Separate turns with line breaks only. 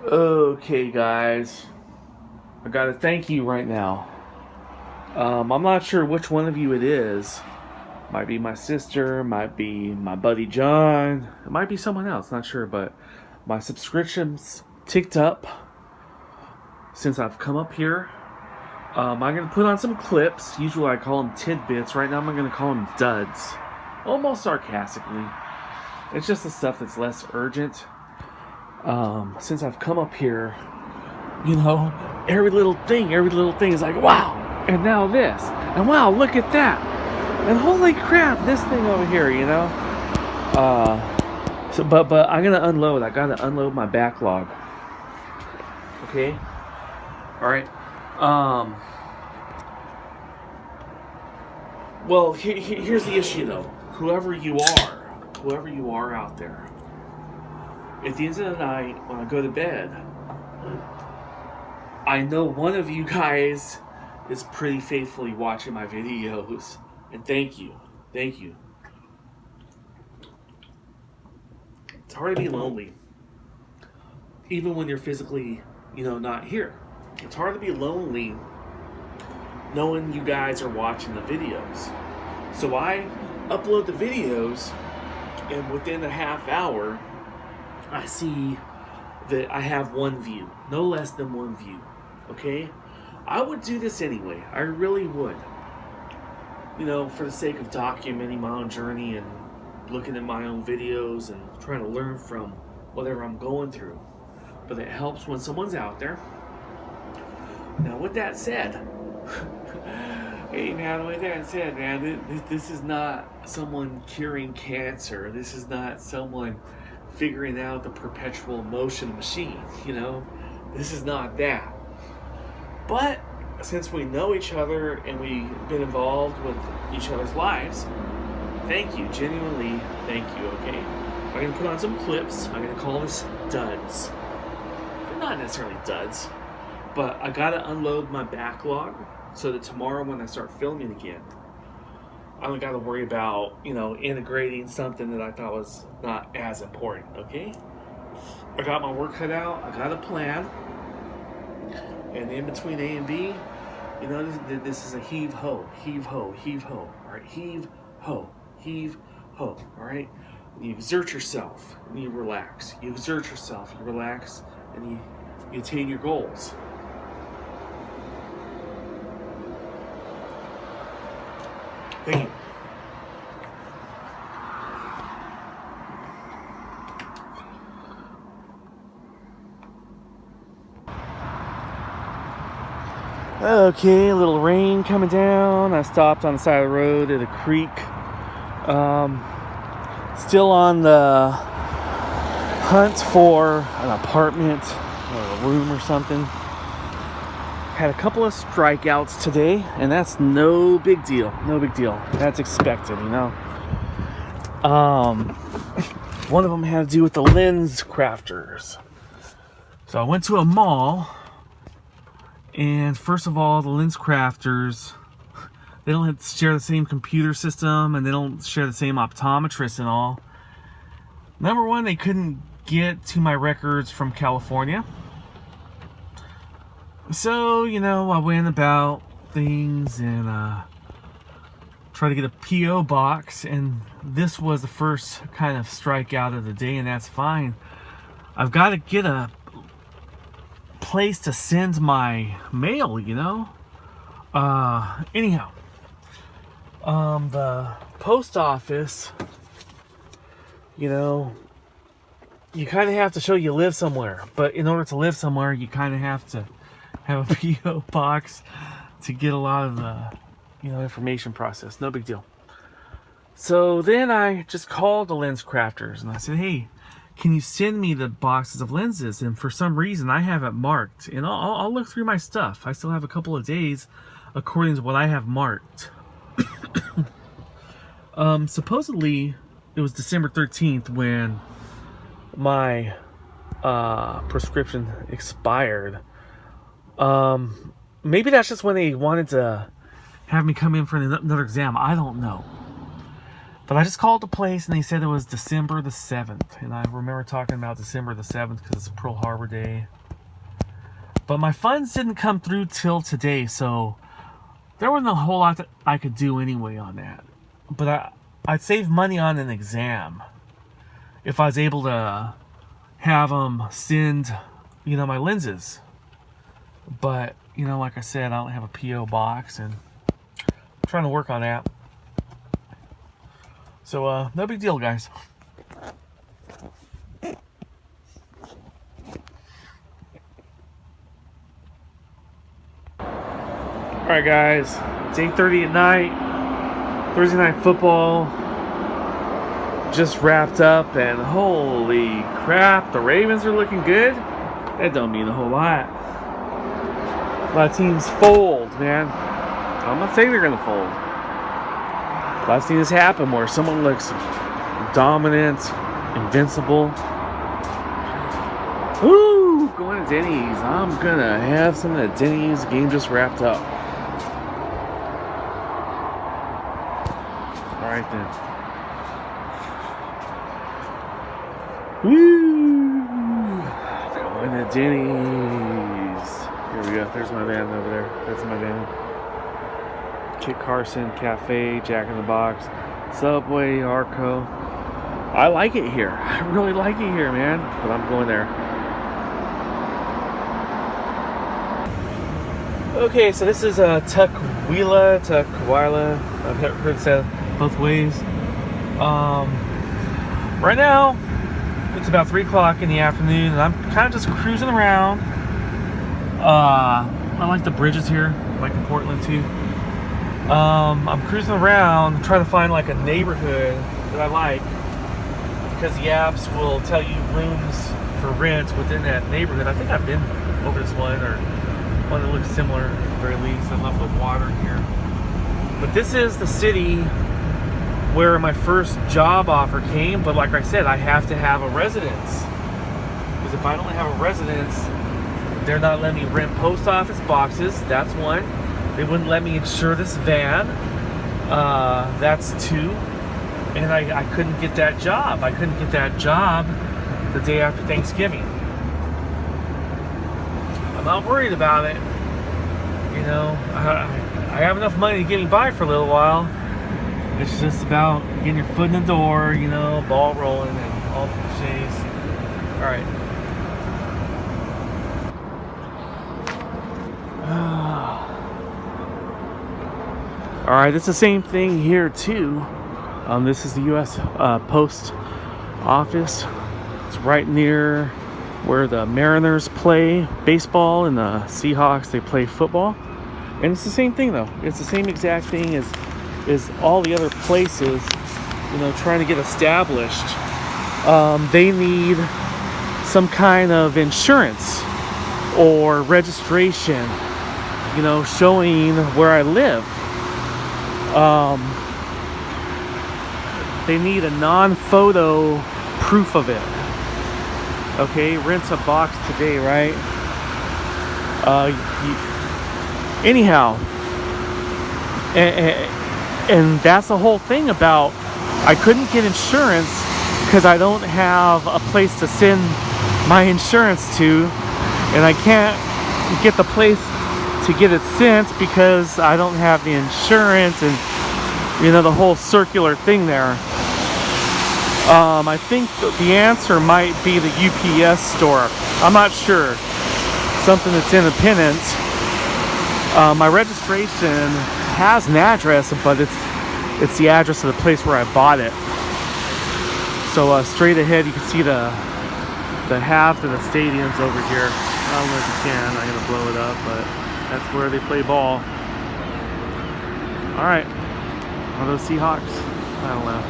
Okay, guys, I gotta thank you right now. I'm not sure which one of you it is. Might be my sister, might be my buddy John, it might be someone else, not sure, but my subscriptions ticked up since I've come up here. I'm gonna put on some clips. Usually I call them tidbits. Right now I'm gonna call them duds. Almost sarcastically. It's just the stuff that's less urgent. Since I've come up here, every little thing is like, wow, and now this, and wow, look at that, and holy crap, this thing over here. But I'm gonna unload. I gotta unload my backlog. Okay. All right. Well, here's the issue, though. Whoever you are out there, at the end of the night, when I go to bed, I know one of you guys is pretty faithfully watching my videos. And thank you. Thank you. It's hard to be lonely. Even when you're physically, not here. It's hard to be lonely knowing you guys are watching the videos. So I upload the videos, and within a half hour, I see that I have one view. No less than one view. Okay? I would do this anyway. I really would. For the sake of documenting my own journey and looking at my own videos and trying to learn from whatever I'm going through. But it helps when someone's out there. Now, with that said, this is not someone curing cancer. This is not someone figuring out the perpetual motion machine, This is not that. But since we know each other and we've been involved with each other's lives, thank you, genuinely thank you, okay? I'm going to put on some clips. I'm going to call this duds. They're not necessarily duds, but I got to unload my backlog so that tomorrow when I start filming again, I don't got to worry about, integrating something that I thought was not as important, okay? I got my work cut out. I got a plan. And in between A and B, this is a heave ho, heave ho, heave ho. All right, heave ho, heave ho. All right, and you exert yourself and you relax. You exert yourself, you relax, and you attain your goals. Thank you. Okay, a little rain coming down. I stopped on the side of the road at a creek. Still on the hunt for an apartment or a room or something. Had a couple of strikeouts today, and that's no big deal. No big deal. That's expected, One of them had to do with the lens crafters. So I went to a mall. And first of all, the lens crafters, they don't share the same computer system and they don't share the same optometrist and all. Number one, they couldn't get to my records from California. So, I went about things and tried to get a P.O. box. And this was the first kind of strikeout of the day, and that's fine. I've got to get a place to send my mail, anyhow, the post office, you kind of have to show you live somewhere, but in order to live somewhere, you kind of have to have a P.O. box to get a lot of the, information processed. No big deal. So then I just called the lens crafters and I said, hey, can you send me the boxes of lenses? And for some reason, I have it marked. And I'll look through my stuff. I still have a couple of days according to what I have marked. Supposedly, it was December 13th when my prescription expired. Maybe that's just when they wanted to have me come in for another exam. I don't know. But I just called the place and they said it was December the 7th. And I remember talking about December the 7th because it's Pearl Harbor Day. But my funds didn't come through till today, so there wasn't a whole lot that I could do anyway on that. But I'd save money on an exam if I was able to have them send, my lenses. But, like I said, I don't have a P.O. box, and I'm trying to work on that. So, no big deal, guys. Alright, guys. It's 8:30 at night. Thursday Night Football just wrapped up, and holy crap, the Ravens are looking good. That don't mean a whole lot. A lot of teams fold, man. I'm not saying they're going to fold. I've seen this happen where someone looks dominant, invincible. Woo! Going to Denny's. I'm going to have some of the Denny's. Game just wrapped up. Alright then. Woo! Going to Denny's. Here we go. There's my van over there. That's my van. Kit Carson Cafe, Jack in the Box, Subway, Arco. I like it here. I really like it here, man. But I'm going there. Okay, so this is Tukwila. I've heard it said both ways. Right now, it's about 3 o'clock in the afternoon, and I'm kind of just cruising around. I like the bridges here, like in Portland too. I'm cruising around trying to find like a neighborhood that I like, because the apps will tell you rooms for rent within that neighborhood. I think I've been over this one, or one that looks similar at the very least. I love the water here. But this is the city where my first job offer came, but like I said, I have to have a residence. Because if I don't have a residence, they're not letting me rent post office boxes. That's one. They wouldn't let me insure this van. That's two. And I couldn't get that job. I couldn't get that job the day after Thanksgiving. I'm not worried about it. I have enough money to get me by for a little while. It's just about getting your foot in the door, ball rolling and all the cliches. All right. All right, it's the same thing here too. This is the U.S. Post Office. It's right near where the Mariners play baseball and the Seahawks, they play football. And it's the same thing though. It's the same exact thing as all the other places, trying to get established. They need some kind of insurance or registration, showing where I live. They need a non-photo proof of it. Okay, rent a box today, right? Anyhow, and that's the whole thing about, I couldn't get insurance because I don't have a place to send my insurance to, and I can't get the place to get it sent because I don't have the insurance, and the whole circular thing there. I think the answer might be the UPS store. I'm not sure. Something that's independent. My registration has an address, but it's the address of the place where I bought it. So straight ahead, you can see the half of the stadium's over here. I don't know if you can. I'm gonna blow it up, but that's where they play ball. All right. Are those Seahawks? I don't know.